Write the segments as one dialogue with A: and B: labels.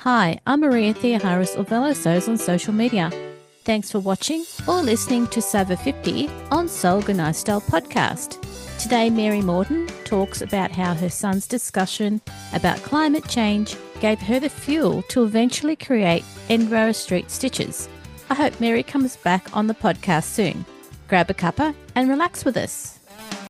A: Hi, I'm Maria Theoharis or Velosos on social media. Thanks for watching or listening to Sava 50 on Soul Gunai Style Podcast. Today, Mary Morton talks about how her son's discussion about climate change gave her the fuel to eventually create Edinburgh Street Stitchers. I hope Mary comes back on the podcast soon. Grab a cuppa and relax with us.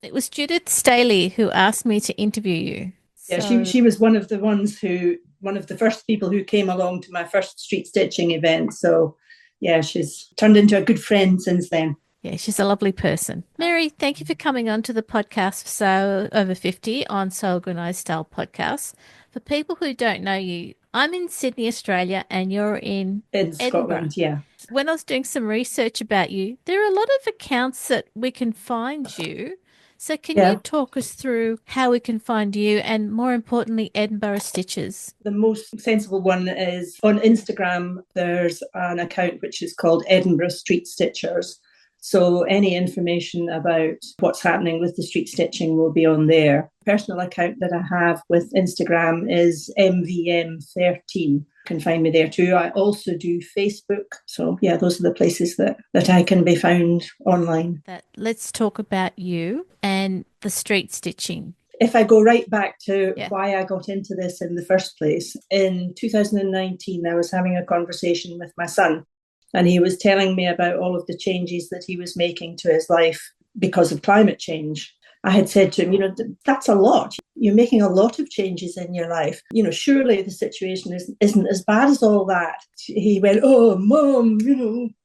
A: It was Judith Staley who asked me to interview you.
B: Yeah, she was one of the first people who came along to my first street stitching event. So, yeah, she's turned into a good friend since then.
A: Yeah, she's a lovely person. Mary, thank you for coming on to the podcast for So Over 50 on Soul Gunai Style Podcast. For people who don't know you, I'm in Sydney, Australia, and you're in Edinburgh.
B: Scotland, yeah.
A: When I was doing some research about you, there are a lot of accounts that we can find you. So can you talk us through how we can find you and, more importantly, Edinburgh Stitchers?
B: The most sensible one is on Instagram. There's an account which is called Edinburgh Street Stitchers. So any information about what's happening with the street stitching will be on there. Personal account that I have with Instagram is MVM13. You can find me there too. I also do Facebook. So yeah, those are the places that I can be found online.
A: Let's talk about you and the street stitching.
B: If I go right back to why I got into this in the first place, in 2019, I was having a conversation with my son. And he was telling me about all of the changes that he was making to his life because of climate change. I had said to him, that's a lot. You're making a lot of changes in your life. Surely the situation isn't as bad as all that. He went, oh, Mum,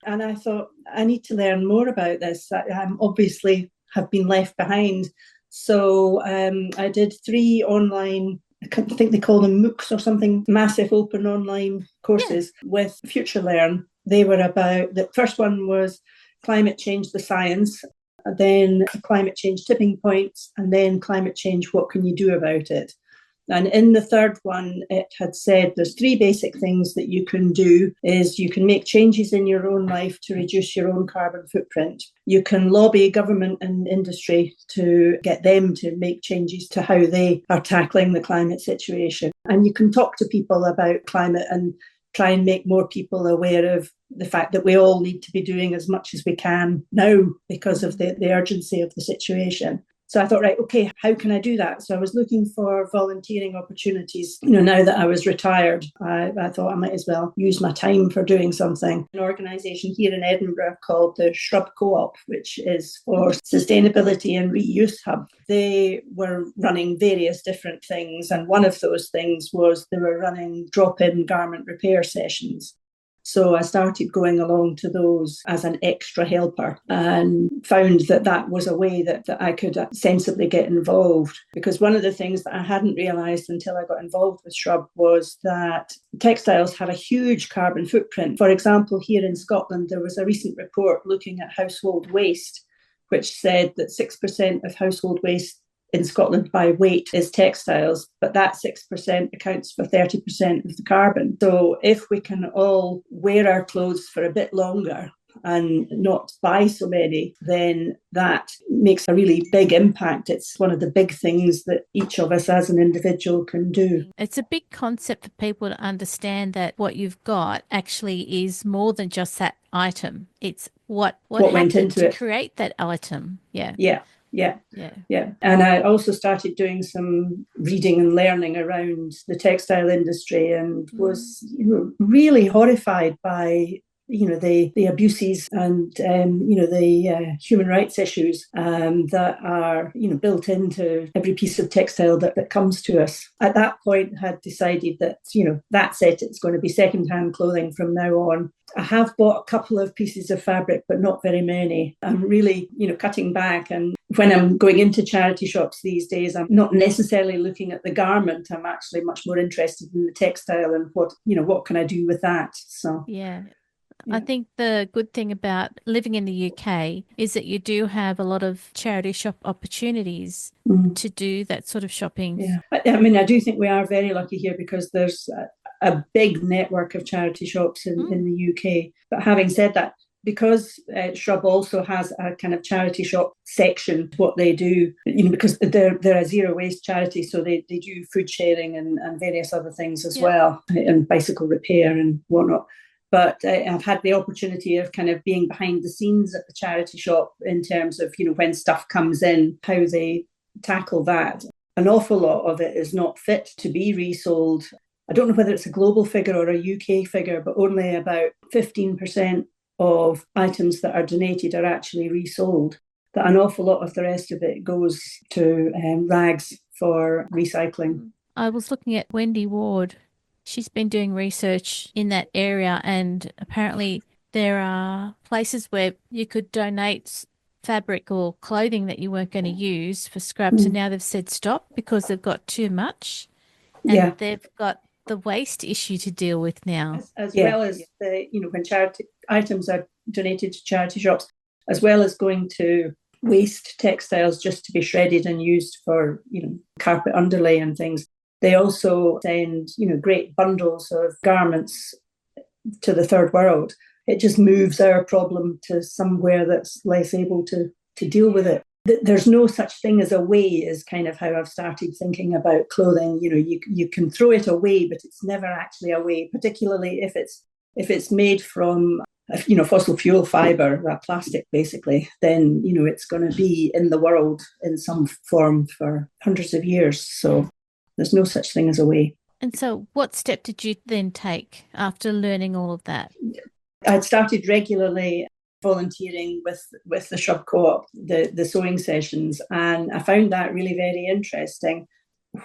B: And I thought, I need to learn more about this. I'm obviously have been left behind. So I did 3 online, I think they call them MOOCs or something, massive open online courses with Future Learn. They were about, the first one was climate change, the science, then climate change tipping points, and then climate change, what can you do about it? And in the third one, it had said there's 3 basic things that you can do is you can make changes in your own life to reduce your own carbon footprint. You can lobby government and industry to get them to make changes to how they are tackling the climate situation. And you can talk to people about climate and try and make more people aware of the fact that we all need to be doing as much as we can now because of the urgency of the situation. So I thought, right, okay, how can I do that? So I was looking for volunteering opportunities. Now that I was retired, I thought I might as well use my time for doing something. An organisation here in Edinburgh called the Shrub Co-op, which is for Sustainability and Reuse Hub. They were running various different things. And one of those things was they were running drop-in garment repair sessions. So I started going along to those as an extra helper and found that was a way that I could sensibly get involved. Because one of the things that I hadn't realised until I got involved with Shrub was that textiles have a huge carbon footprint. For example, here in Scotland, there was a recent report looking at household waste, which said that 6% of household waste in Scotland by weight is textiles, but that 6% accounts for 30% of the carbon. So if we can all wear our clothes for a bit longer and not buy so many, then that makes a really big impact. It's one of the big things that each of us as an individual can do.
A: It's a big concept for people to understand that what you've got actually is more than just that item. It's what went into it to create that item. Yeah.
B: And I also started doing some reading and learning around the textile industry and was really horrified by the abuses and the human rights issues that are built into every piece of textile that comes to us. At that point, had decided that that's it. It's going to be secondhand clothing from now on. I have bought a couple of pieces of fabric, but not very many. I'm really cutting back, and when I'm going into charity shops these days, I'm not necessarily looking at the garment. I'm actually much more interested in the textile and what can I do with that. So
A: yeah. I think the good thing about living in the UK is that you do have a lot of charity shop opportunities to do that sort of shopping.
B: Yeah, I mean, I do think we are very lucky here because there's a big network of charity shops in the UK. But having said that, because Shrub also has a kind of charity shop section, what they do, because they're a zero waste charity, so they do food sharing and various other things as well, and bicycle repair and whatnot. But I've had the opportunity of kind of being behind the scenes at the charity shop in terms of, when stuff comes in, how they tackle that. An awful lot of it is not fit to be resold. I don't know whether it's a global figure or a UK figure, but only about 15% of items that are donated are actually resold. That an awful lot of the rest of it goes to rags for recycling.
A: I was looking at Wendy Ward. She's been doing research in that area, and apparently there are places where you could donate fabric or clothing that you weren't going to use for scraps, and now they've said stop because they've got too much, and they've got the waste issue to deal with now.
B: As well as when charity items are donated to charity shops, as well as going to waste textiles just to be shredded and used for, carpet underlay and things. They also send, great bundles of garments to the third world. It just moves our problem to somewhere that's less able to deal with it. There's no such thing as a way, is kind of how I've started thinking about clothing. You can throw it away, but it's never actually away, particularly if it's made from fossil fuel fibre, plastic basically, then it's going to be in the world in some form for hundreds of years. So there's no such thing as a way.
A: And so what step did you then take after learning all of that?
B: I'd started regularly volunteering with the Shrub Co-op, the sewing sessions, and I found that really very interesting.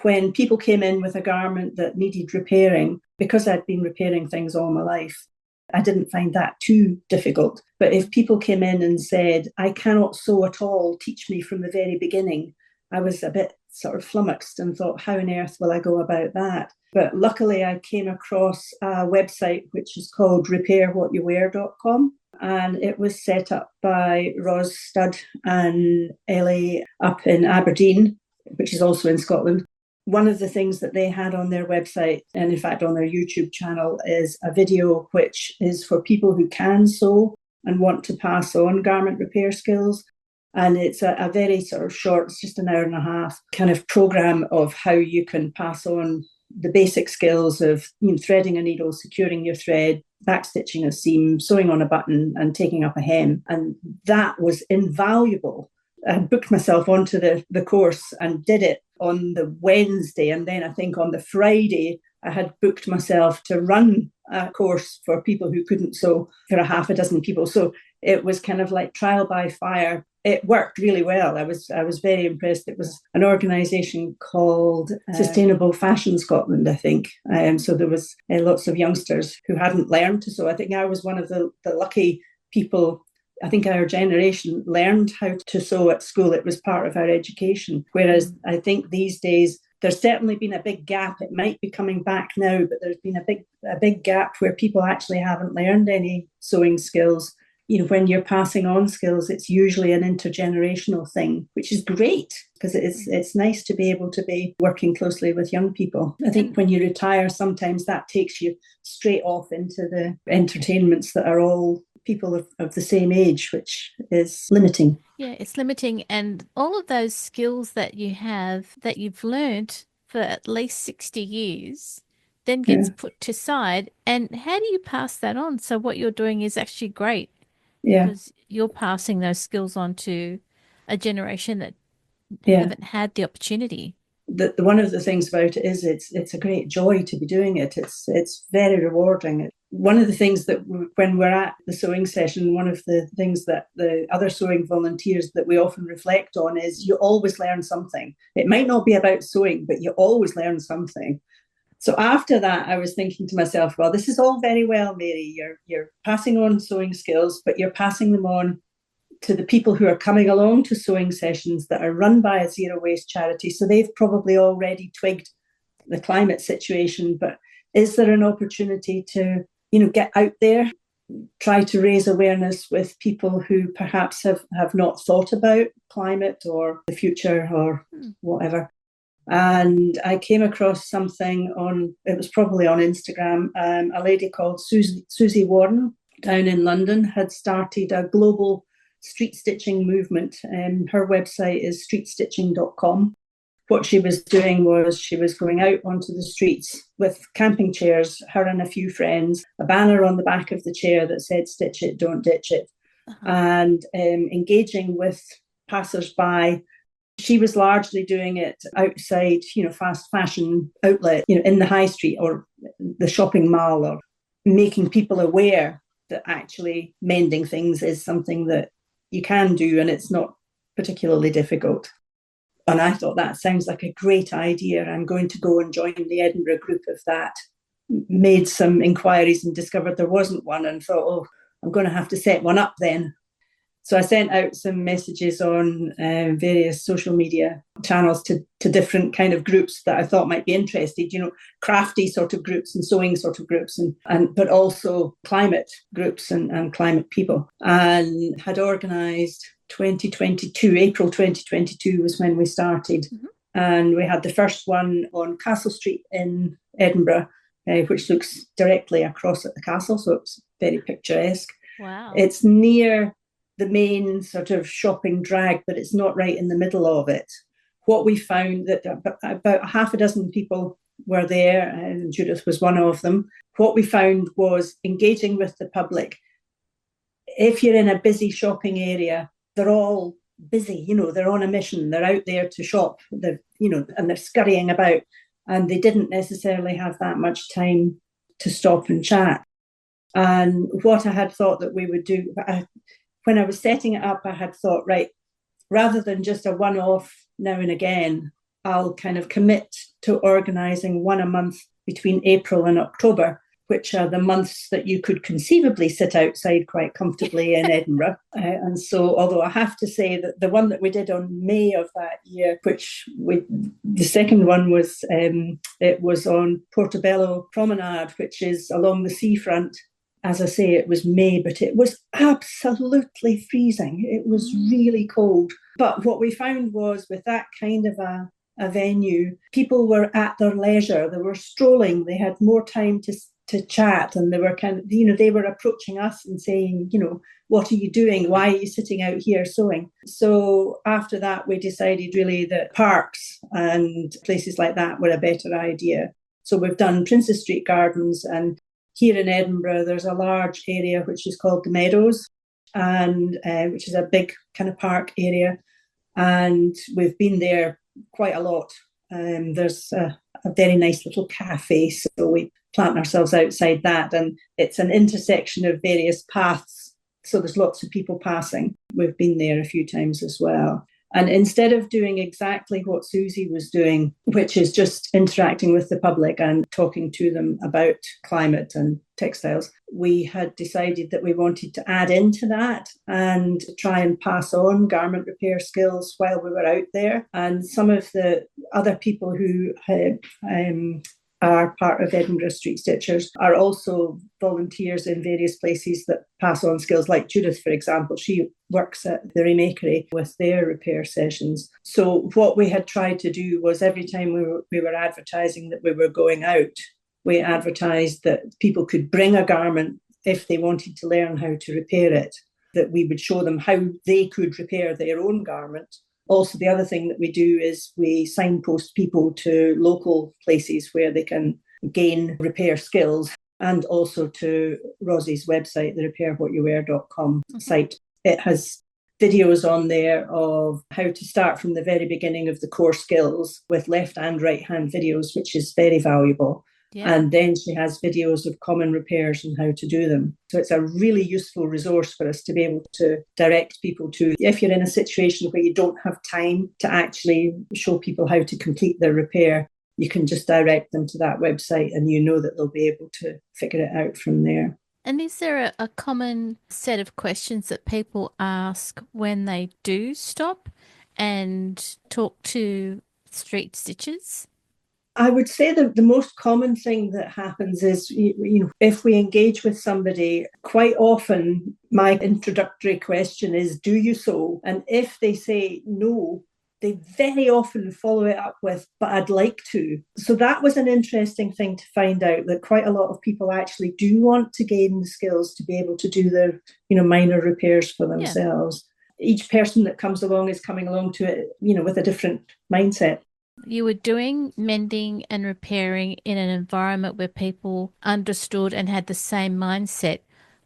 B: When people came in with a garment that needed repairing, because I'd been repairing things all my life, I didn't find that too difficult. But if people came in and said, I cannot sew at all, teach me from the very beginning, I was a bit sort of flummoxed and thought, how on earth will I go about that? But luckily I came across a website which is called repairwhatyouwear.com, and it was set up by Ros Studd and Ellie up in Aberdeen, which is also in Scotland. One of the things that they had on their website, and in fact on their YouTube channel, is a video which is for people who can sew and want to pass on garment repair skills. And it's a very sort of short, it's just an hour and a half kind of program of how you can pass on the basic skills of threading a needle, securing your thread, backstitching a seam, sewing on a button and taking up a hem. And that was invaluable. I booked myself onto the course and did it on the Wednesday. And then I think on the Friday, I had booked myself to run a course for people who couldn't sew for a half a dozen people. So it was kind of like trial by fire. It worked really well. I was very impressed. It was an organisation called Sustainable Fashion Scotland, I think. So there was lots of youngsters who hadn't learned to sew. I think I was one of the lucky people. I think our generation learned how to sew at school. It was part of our education. Whereas I think these days, there's certainly been a big gap. It might be coming back now, but there's been a big gap where people actually haven't learned any sewing skills. When you're passing on skills, it's usually an intergenerational thing, which is great because it's nice to be able to be working closely with young people. I think when you retire, sometimes that takes you straight off into the entertainments that are all people of the same age, which is limiting.
A: Yeah, it's limiting. And all of those skills that you have that you've learned for at least 60 years then gets put to side. And how do you pass that on? So what you're doing is actually great.
B: Yeah.
A: Because you're passing those skills on to a generation that haven't had the opportunity.
B: One of the things about it is it's a great joy to be doing it. It's very rewarding. One of the things that when we're at the sewing session, one of the things that the other sewing volunteers that we often reflect on is you always learn something. It might not be about sewing, but you always learn something. So after that, I was thinking to myself, well, this is all very well, Mary. You're passing on sewing skills, but you're passing them on to the people who are coming along to sewing sessions that are run by a zero waste charity. So they've probably already twigged the climate situation. But is there an opportunity to, get out there, try to raise awareness with people who perhaps have not thought about climate or the future or whatever? And I came across something it was probably on Instagram, a lady called Suzi Warren. down in London had started a global street stitching movement. Her website is streetstitching.com. What she was doing was she was going out onto the streets with camping chairs, her and a few friends, a banner on the back of the chair that said, "Stitch it, don't ditch it," and engaging with passers-by. She was largely doing it outside, fast fashion outlet, in the high street or the shopping mall, or making people aware that actually mending things is something that you can do and it's not particularly difficult. And I thought, that sounds like a great idea. I'm going to go and join the Edinburgh group of that. Made some inquiries and discovered there wasn't one, and thought, oh, I'm going to have to set one up then. So I sent out some messages on various social media channels to different kind of groups that I thought might be interested, crafty sort of groups and sewing sort of groups, but also climate groups and climate people. And had organised 2022, April 2022 was when we started. Mm-hmm. And we had the first one on Castle Street in Edinburgh, which looks directly across at the castle. So it's very picturesque.
A: Wow.
B: It's near the main sort of shopping drag, but it's not right in the middle of it. What we found that about half a dozen people were there, and Judith was one of them. What we found was engaging with the public. If you're in a busy shopping area, they're all busy, they're on a mission, they're out there to shop, and they're scurrying about, and they didn't necessarily have that much time to stop and chat. And what I had thought that we would do, when I was setting it up, I had thought, right, rather than just a one-off now and again, I'll kind of commit to organising one a month between April and October, which are the months that you could conceivably sit outside quite comfortably in Edinburgh. And so, although I have to say that the one that we did on May of that year, the second one was, it was on Portobello Promenade, which is along the seafront. As I say, it was May, but it was absolutely freezing. It was really cold. But what we found was, with that kind of a venue, people were at their leisure. They were strolling. They had more time to chat, and they were they were approaching us and saying, what are you doing? Why are you sitting out here sewing? So after that, we decided really that parks and places like that were a better idea. So we've done Princess Street Gardens, and here in Edinburgh, there's a large area which is called the Meadows, and which is a big kind of park area. And we've been there quite a lot. There's a very nice little cafe, so we plant ourselves outside that. And it's an intersection of various paths, so there's lots of people passing. We've been there a few times as well. And instead of doing exactly what Suzi was doing, which is just interacting with the public and talking to them about climate and textiles, we had decided that we wanted to add into that and try and pass on garment repair skills while we were out there. And some of the other people who are part of Edinburgh Street Stitchers are also volunteers in various places that pass on skills, like Judith, for example. She works at the Remakery with their repair sessions. So what we had tried to do was, every time we were advertising that we were going out, we advertised that people could bring a garment if they wanted to learn how to repair it, that we would show them how they could repair their own garment. Also, the other thing that we do is we signpost people to local places where they can gain repair skills, and also to Rosie's website, the repairwhatyouwear.com site. It has videos on there of how to start from the very beginning of the core skills with left and right hand videos, which is very valuable. Yeah. And then she has videos of common repairs and how to do them. So it's a really useful resource for us to be able to direct people to. If you're in a situation where you don't have time to actually show people how to complete their repair, you can just direct them to that website, and you know that they'll be able to figure it out from there.
A: And is there a common set of questions that people ask when they do stop and talk to street stitchers?
B: I would say that the most common thing that happens is, if we engage with somebody, quite often my introductory question is, do you sew? And if they say no, they very often follow it up with, but I'd like to. So that was an interesting thing to find out, that quite a lot of people actually do want to gain the skills to be able to do their, minor repairs for themselves. Yeah. Each person that comes along is coming along to it, with a different mindset.
A: You were doing mending and repairing in an environment where people understood and had the same mindset,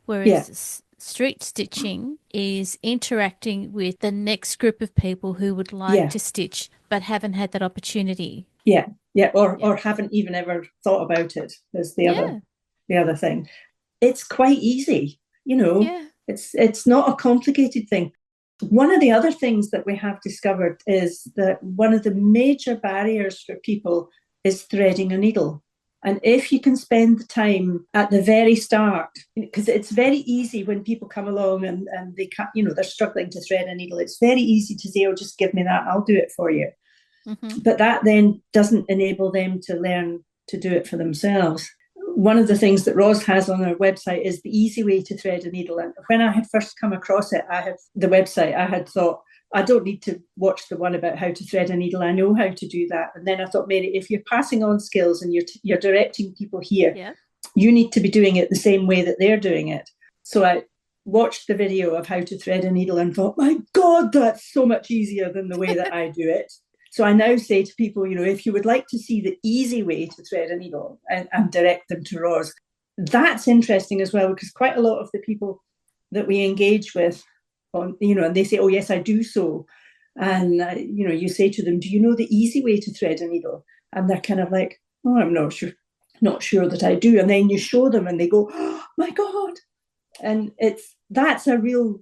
A: whereas street stitching is interacting with the next group of people who would like to stitch but haven't had that opportunity.
B: Or haven't even ever thought about it, is the other thing. It's quite easy, It's not a complicated thing. One of the other things that we have discovered is that one of the major barriers for people is threading a needle. And if you can spend the time at the very start, because it's very easy when people come along and they can't, they're struggling to thread a needle, it's very easy to say, oh, just give me that, I'll do it for you. Mm-hmm. But that then doesn't enable them to learn to do it for themselves. One of the things that Roz has on her website is the easy way to thread a needle. And when I had first come across it, I had thought, I don't need to watch the one about how to thread a needle. I know how to do that. And then I thought, Mary, if you're passing on skills and you're directing people here, you need to be doing it the same way that they're doing it. So I watched the video of how to thread a needle and thought, my God, that's so much easier than the way that I do it. So I now say to people, if you would like to see the easy way to thread a needle and direct them to Roz, that's interesting as well, because quite a lot of the people that we engage with, and they say, oh, yes, I do so. And, you say to them, do you know the easy way to thread a needle? And they're kind of like, oh, I'm not sure that I do. And then you show them and they go, oh, my God. And that's a real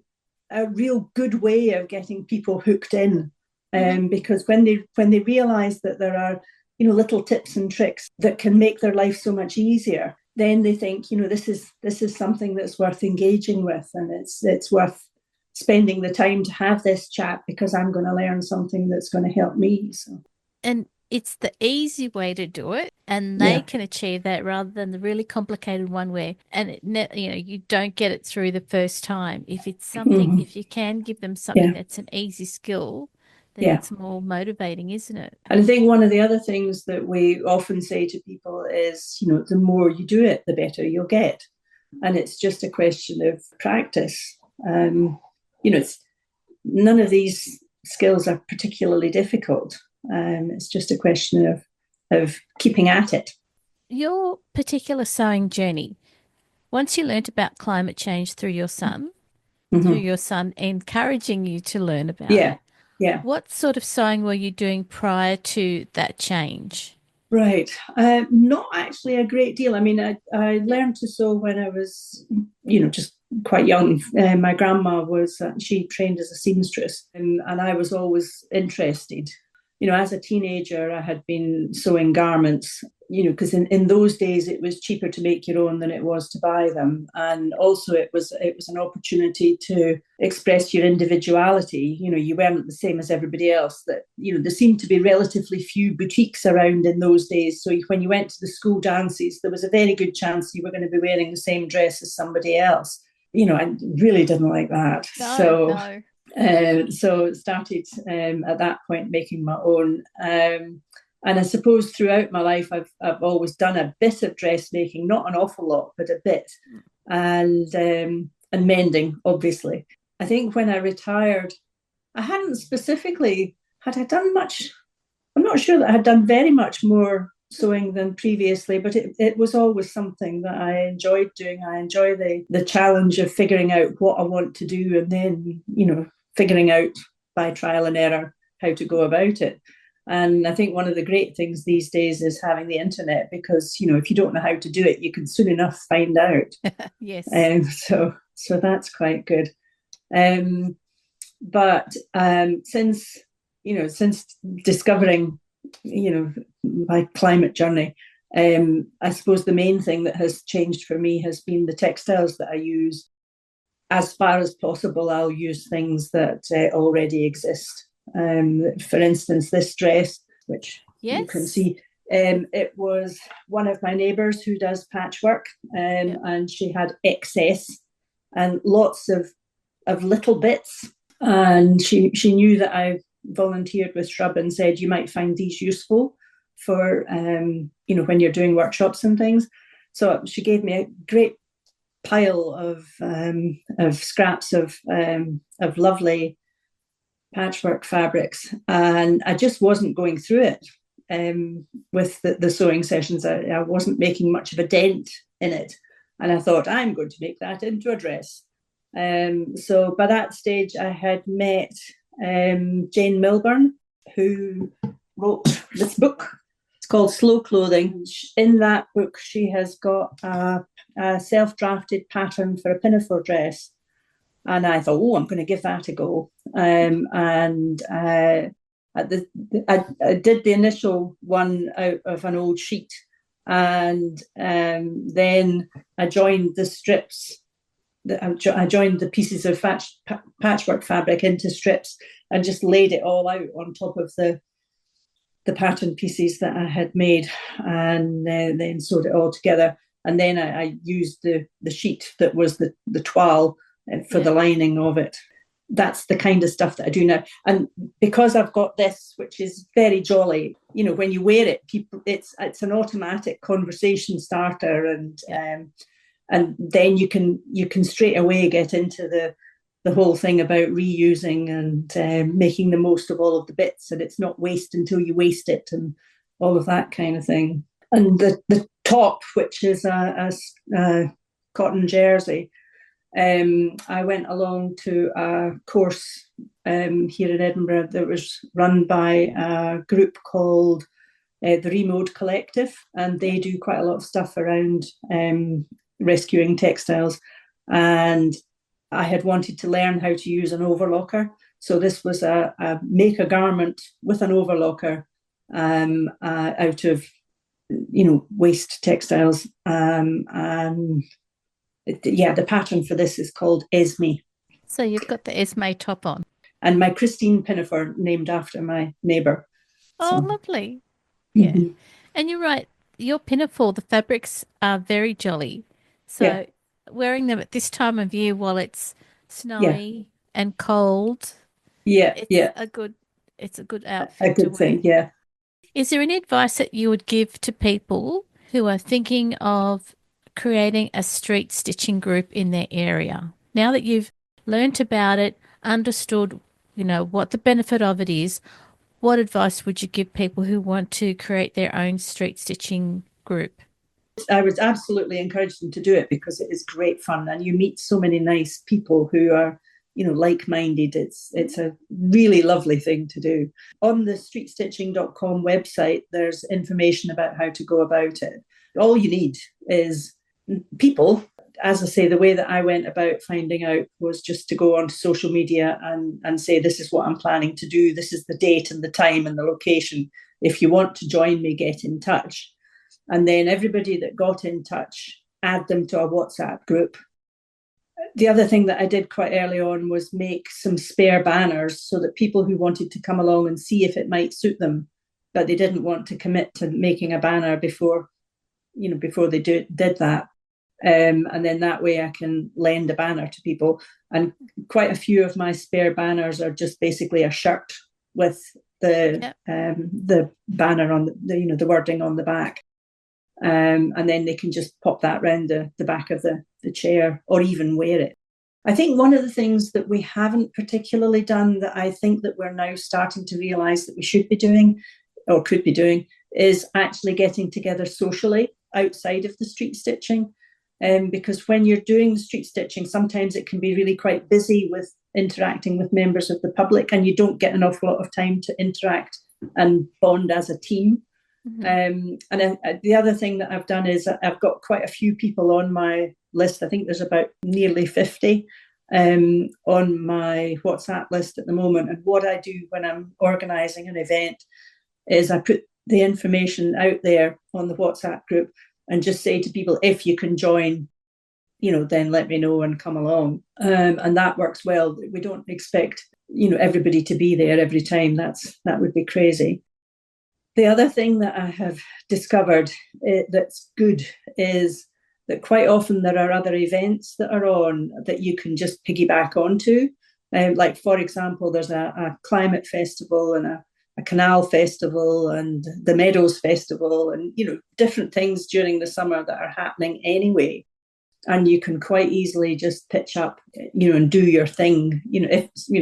B: good way of getting people hooked in. Because when they realize that there are, little tips and tricks that can make their life so much easier, then they think, this is something that's worth engaging with, and it's worth spending the time to have this chat because I'm going to learn something that's going to help me. So.
A: And it's the easy way to do it, and they can achieve that rather than the really complicated one where, and you don't get it through the first time. If it's something, if you can give them something that's an easy skill, then it's more motivating, isn't it?
B: And I think one of the other things that we often say to people is, the more you do it, the better you'll get. And it's just a question of practice. It's none of these skills are particularly difficult. It's just a question of keeping at it.
A: Your particular sewing journey, once you learnt about climate change through your son encouraging you to learn about it, what sort of sewing were you doing prior to that change?
B: Right. Not actually a great deal. I mean, I learned to sew when I was, just quite young. My grandma she trained as a seamstress, and I was always interested. As a teenager, I had been sewing garments, because in those days it was cheaper to make your own than it was to buy them. And also it was an opportunity to express your individuality. You weren't the same as everybody else. That, there seemed to be relatively few boutiques around in those days. So when you went to the school dances, there was a very good chance you were going to be wearing the same dress as somebody else. I really didn't like that.
A: No.
B: So started at that point making my own. And I suppose throughout my life, I've always done a bit of dressmaking, not an awful lot, but a bit, and mending, obviously. I think when I retired, I hadn't specifically, had I done much? I'm not sure that I had done very much more sewing than previously, but it was always something that I enjoyed doing. I enjoy the challenge of figuring out what I want to do, and then, figuring out by trial and error how to go about it. And I think one of the great things these days is having the internet, because, if you don't know how to do it, you can soon enough find out.
A: Yes.
B: So that's quite good. But since discovering, my climate journey, I suppose the main thing that has changed for me has been the textiles that I use. As far as possible, I'll use things that already exist. For instance, this dress, which you can see, it was one of my neighbours who does patchwork, and she had excess and lots of little bits, and she knew that I volunteered with Shrub and said, you might find these useful for, when you're doing workshops and things. So she gave me a great pile of scraps of lovely patchwork fabrics, and I just wasn't going through it with the sewing sessions. I wasn't making much of a dent in it, and I thought, I'm going to make that into a dress. So by that stage I had met Jane Milburn, who wrote this book. It's called Slow Clothing. In that book she has got a self-drafted pattern for a pinafore dress, and I thought, I'm going to give that a go. I did the initial one out of an old sheet, and then I joined the strips. I joined the pieces of patchwork fabric into strips and just laid it all out on top of the pattern pieces that I had made, and then sewed it all together. And then I used the sheet that was the toile for the lining of it. That's the kind of stuff that I do now. And because I've got this, which is very jolly, when you wear it, people, it's an automatic conversation starter, and then you can straight away get into the whole thing about reusing and making the most of all of the bits, and it's not waste until you waste it, and all of that kind of thing. And the top, which is a cotton jersey, I went along to a course here in Edinburgh that was run by a group called the Remode Collective, and they do quite a lot of stuff around rescuing textiles. And I had wanted to learn how to use an overlocker. So this was a make a garment with an overlocker out of waste textiles, and the pattern for this is called Esme.
A: So you've got the Esme top on,
B: and my Christine pinafore named after my neighbour.
A: Oh, so. Lovely. Yeah. And you're right, your pinafore, the fabrics are very jolly. So wearing them at this time of year while it's snowy and cold, it's a good outfit.
B: A good thing, yeah.
A: Is there any advice that you would give to people who are thinking of creating a street stitching group in their area? Now that you've learnt about it, understood, what the benefit of it is, what advice would you give people who want to create their own street stitching group?
B: I would absolutely encourage them to do it, because it is great fun, and you meet so many nice people who are like-minded. It's a really lovely thing to do. On the streetstitching.com website, there's information about how to go about it. All you need is people. As I say, the way that I went about finding out was just to go onto social media and say, this is what I'm planning to do. This is the date and the time and the location. If you want to join me, get in touch. And then everybody that got in touch, add them to a WhatsApp group. The other thing that I did quite early on was make some spare banners, so that people who wanted to come along and see if it might suit them, but they didn't want to commit to making a banner before they did that. And then that way I can lend a banner to people. And quite a few of my spare banners are just basically a shirt with the banner on the wording on the back. And then they can just pop that round the back of the chair, or even wear it. I think one of the things that we haven't particularly done, that I think that we're now starting to realise that we should be doing, or could be doing, is actually getting together socially outside of the street stitching. Because when you're doing the street stitching, sometimes it can be really quite busy with interacting with members of the public, and you don't get an awful lot of time to interact and bond as a team. And the other thing that I've done is I've got quite a few people on my list. I think there's about nearly 50 on my WhatsApp list at the moment. And what I do when I'm organising an event is I put the information out there on the WhatsApp group and just say to people, if you can join, then let me know and come along. And that works well. We don't expect, everybody to be there every time. That would be crazy. The other thing that I have discovered that's good is that quite often there are other events that are on that you can just piggyback onto. Like, for example, there's a climate festival and a canal festival and the Meadows Festival and, different things during the summer that are happening anyway. And you can quite easily just pitch up, and do your thing,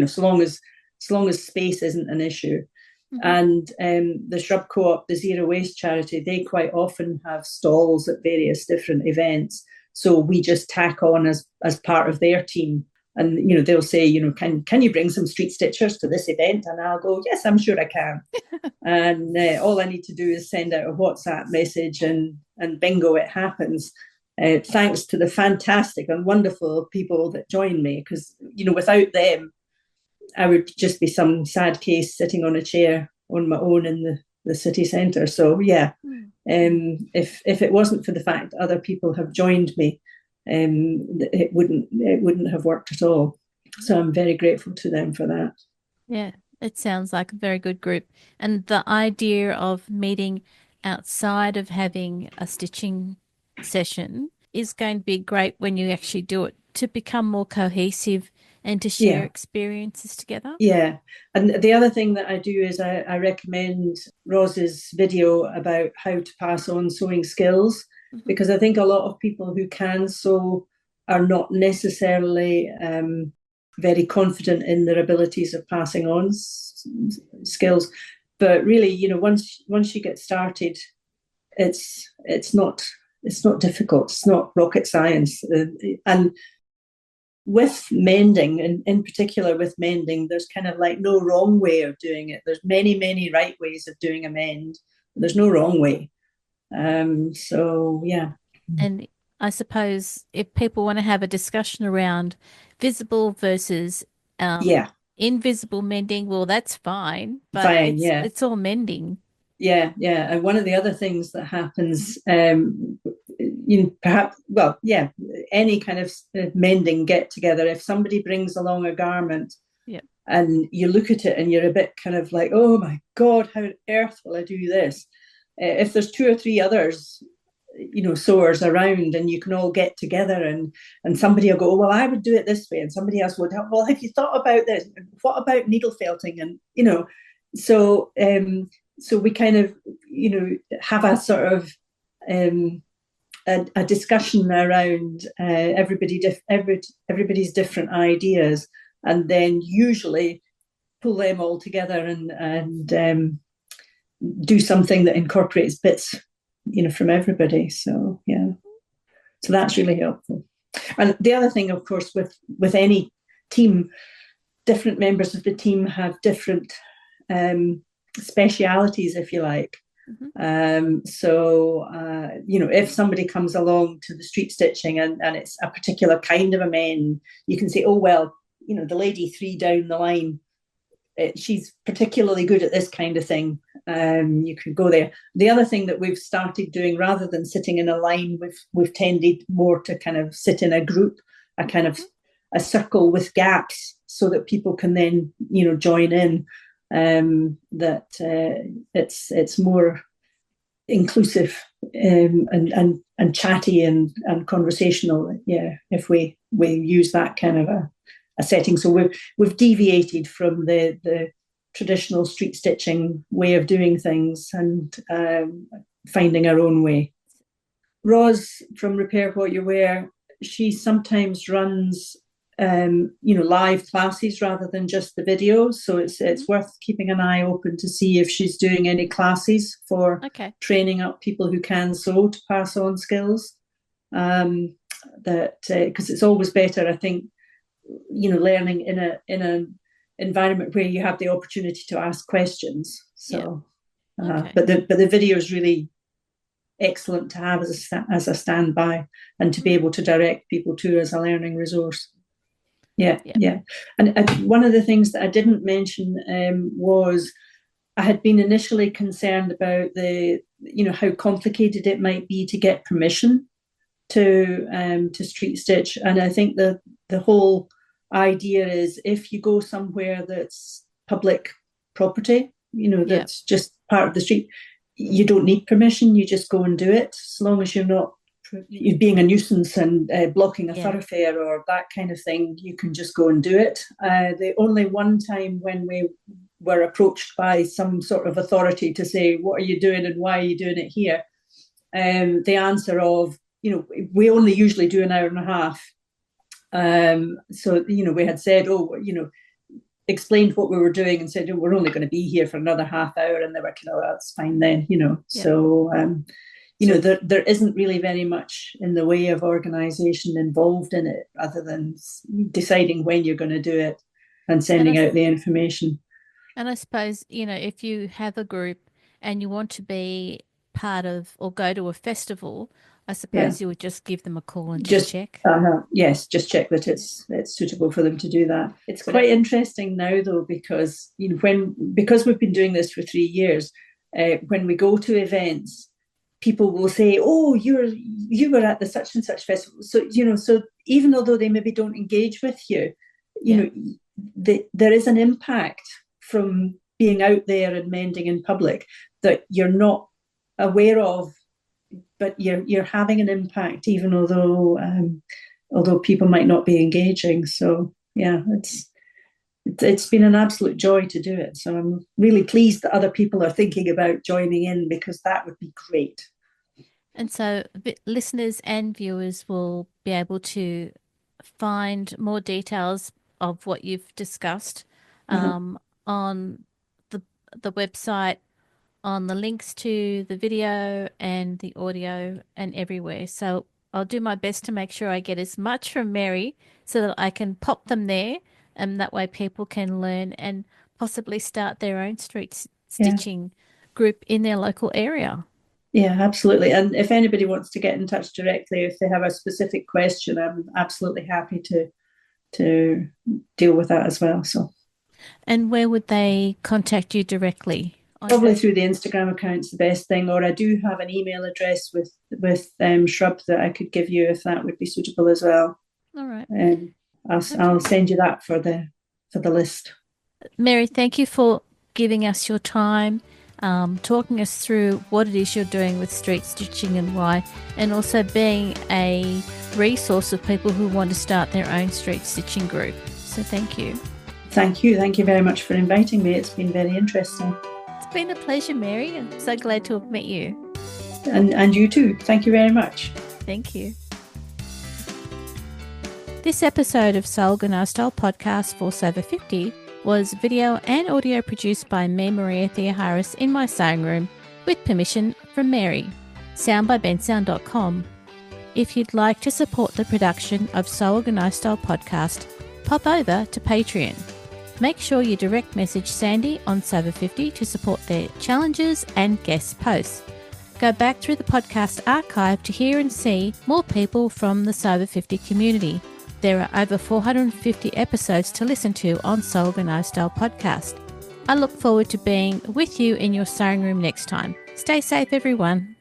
B: so long as space isn't an issue. Mm-hmm. And the Shrub Co-op, the Zero Waste charity, they quite often have stalls at various different events. So we just tack on as part of their team. And, they'll say, can you bring some street stitchers to this event? And I'll go, yes, I'm sure I can. And all I need to do is send out a WhatsApp message and bingo, it happens. Thanks to the fantastic and wonderful people that join me, because, without them, I would just be some sad case sitting on a chair on my own in the city centre. So, yeah, if it wasn't for the fact that other people have joined me, it wouldn't have worked at all. So I'm very grateful to them for that.
A: Yeah, it sounds like a very good group. And the idea of meeting outside of having a stitching session is going to be great when you actually do it, to become more cohesive and to share experiences together.
B: Yeah. And the other thing that I do is I recommend Roz's video about how to pass on sewing skills, because I think a lot of people who can sew are not necessarily very confident in their abilities of passing on skills. But really, once you get started, it's not difficult. It's not rocket science. And with mending, and in particular with mending, there's kind of like no wrong way of doing it. There's many, many right ways of doing a mend. There's no wrong way. So, yeah.
A: And I suppose if people want to have a discussion around visible versus invisible mending, well, that's fine. But it's all mending.
B: Yeah, yeah. And one of the other things that happens, any kind of mending get together, if somebody brings along a garment and you look at it and you're a bit kind of like, oh my God, how on earth will I do this? If there's two or three others, sewers around, and you can all get together and somebody will go, oh, well, I would do it this way. And somebody else would, well, have you thought about this? What about needle felting? And, so we kind of, have a sort of a discussion around everybody's different ideas, and then usually pull them all together and do something that incorporates bits, from everybody. So, yeah. So that's really helpful. And the other thing, of course, with any team, different members of the team have different specialities, if you like. So, if somebody comes along to the street stitching and it's a particular kind of a mend, you can say, oh, well, the lady 3 down the line, she's particularly good at this kind of thing. You can go there. The other thing that we've started doing, rather than sitting in a line, we've tended more to kind of sit in a group, a kind of a circle with gaps, so that people can then, join in. That it's more inclusive and chatty and conversational. Yeah, if we use that kind of a setting. So we've deviated from the traditional street stitching way of doing things and finding our own way. Roz from Repair What You Wear, she sometimes runs live classes rather than just the videos. So it's worth keeping an eye open to see if she's doing any classes for training up people who can sew to pass on skills. Because it's always better, I think, learning in an environment where you have the opportunity to ask questions. So, but the video is really excellent to have as a standby and to be able to direct people to as a learning resource. Yeah. And one of the things that I didn't mention was I had been initially concerned about how complicated it might be to get permission to street stitch. And I think the whole idea is, if you go somewhere that's public property, that's just part of the street, you don't need permission. You just go and do it, as long as you're not being a nuisance and blocking a thoroughfare or that kind of thing, you can just go and do it. The only one time when we were approached by some sort of authority to say, what are you doing and why are you doing it here? The answer of, we only usually do an hour and a half. So, we had said, explained what we were doing and said, we're only going to be here for another half hour. And they were kind of, that's fine then, So, there isn't really very much in the way of organisation involved in it other than deciding when you're going to do it and sending out the information.
A: And I suppose, if you have a group and you want to be part of or go to a festival, I suppose you would just give them a call and just check.
B: Yes, just check that it's suitable for them to do that. It's quite interesting now, though, because because we've been doing this for 3 years, when we go to events, people will say, "Oh, you were at the such and such festival." So so even although they maybe don't engage with you, there is an impact from being out there and mending in public that you're not aware of, but you're having an impact, even although people might not be engaging. So it's been an absolute joy to do it. So I'm really pleased that other people are thinking about joining in, because that would be great.
A: And so listeners and viewers will be able to find more details of what you've discussed on the website, on the links to the video and the audio and everywhere. So I'll do my best to make sure I get as much from Mary so that I can pop them there, and that way people can learn and possibly start their own street stitching group in their local area.
B: Yeah, absolutely. And if anybody wants to get in touch directly, if they have a specific question, I'm absolutely happy to deal with that as well. So,
A: and where would they contact you directly?
B: Probably through the Instagram account's the best thing, or I do have an email address with Shrub that I could give you if that would be suitable as well.
A: All right.
B: I'll send you that for the list.
A: Mary, thank you for giving us your time, talking us through what it is you're doing with street stitching and why, and also being a resource of people who want to start their own street stitching group. So thank you.
B: Thank you. Thank you very much for inviting me. It's been very interesting.
A: It's been a pleasure, Mary. I'm so glad to have met you.
B: And you too. Thank you very much.
A: Thank you. This episode of Soul Gunnar Style Podcast Force Over 50 was video and audio produced by me, Maria Theoharis, in my sewing room with permission from Mary. Sound by bensound.com. If you'd like to support the production of Soul Gunnar Style Podcast, pop over to Patreon. Make sure you direct message Sandy on Sober 50 to support their challenges and guest posts. Go back through the podcast archive to hear and see more people from the Sober 50 community. There are over 450 episodes to listen to on Soul Gunnar Style Podcast. I look forward to being with you in your sewing room next time. Stay safe, everyone.